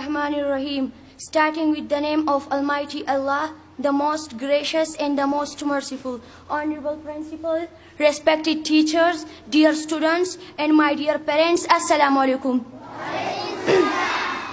Rahim, starting with the name of Almighty Allah, the most gracious and the most merciful. Honorable Principal, respected teachers, dear students, and my dear parents, Assalamu alaikum.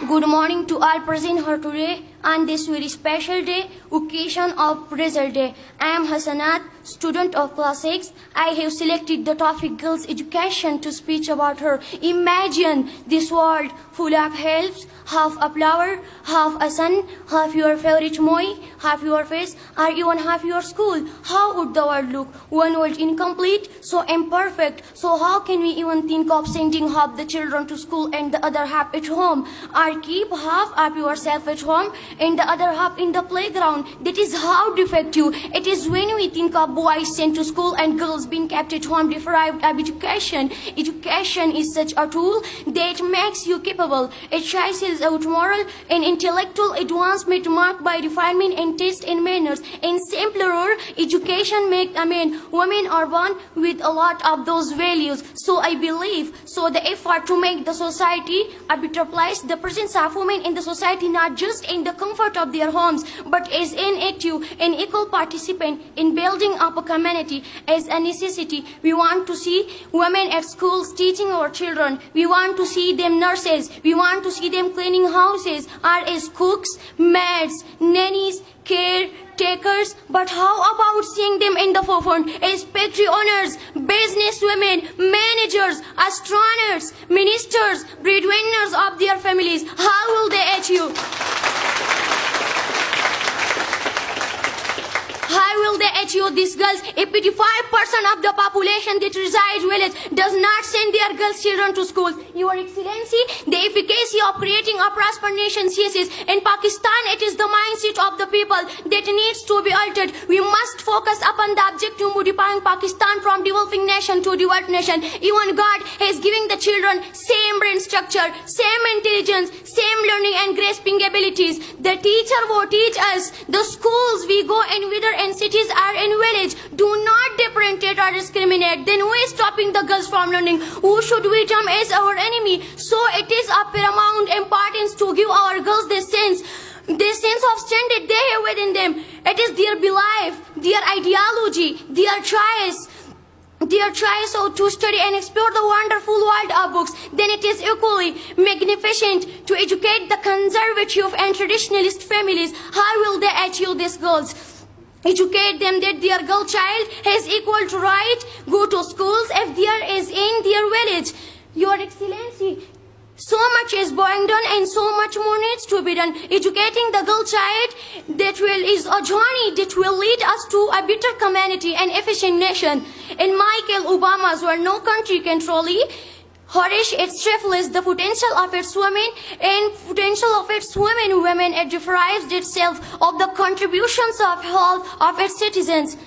Good morning to all present here today on this very special day, occasion of result day. I am Hasanat, student of class 6. I have selected the topic girls education to speak about her. Imagine this world full of helps, half a flower, half a sun, half your favorite movie, half your face, or even half your school. How would the world look? One world incomplete, so imperfect. So how can we even think of sending half the children to school and the other half at home? Or keep half of yourself at home and the other half in the playground? That is how defective it is when we think of boys sent to school and girls being kept at home deprived of education. Education is such a tool that makes you capable. It chases out moral and intellectual advancement marked by refinement and taste and manners. In simpler, education makes a man. Women are born with a lot of those values. So I believe, so the effort to make the society a better place, the presence of women in the society not just in the comfort of their homes, but as an active and equal participant in building up a community as a necessity. We want to see women at schools teaching our children. We want to see them nurses. We want to see them cleaning houses, or as cooks, maids, nannies, caretakers. But how about seeing them in the forefront as factory owners, business women, managers, astronauts, ministers, breadwinners of their families? How will they achieve? How will they achieve these girls if 85% of the population that resides village does not send their girls children to school? Your Excellency, the efficacy of creating a prosperous nation ceases. In Pakistan, it is the mindset of the people that needs to be altered. We must focus upon the objective of modifying Pakistan from developing nation to developed nation. Even God is giving the children same brain structure, same intelligence, same learning and grasping abilities. The teacher will teach us. The schools we go in whether in cities or in village do not differentiate or discriminate. Then who is stopping the girls from learning? Who should we term as our enemy? So it is of paramount importance to give our girls this sense of standard they have within them. It is their belief, their ideology, their choice to study and explore the wonderful world of books. Then it is equally magnificent to educate the conservative and traditionalist families. How will they achieve these goals? Educate them that their girl child has equal to right, go to schools if there is in their village. Your Excellency, so much is being done and so much more needs to be done. Educating the girl child is a journey that will lead us to a better community and efficient nation. In Michael Obama's where no country can truly nourish its trifles the potential of its women and potential of its women it deprives itself of the contributions of health of its citizens.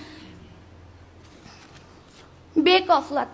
Best of luck.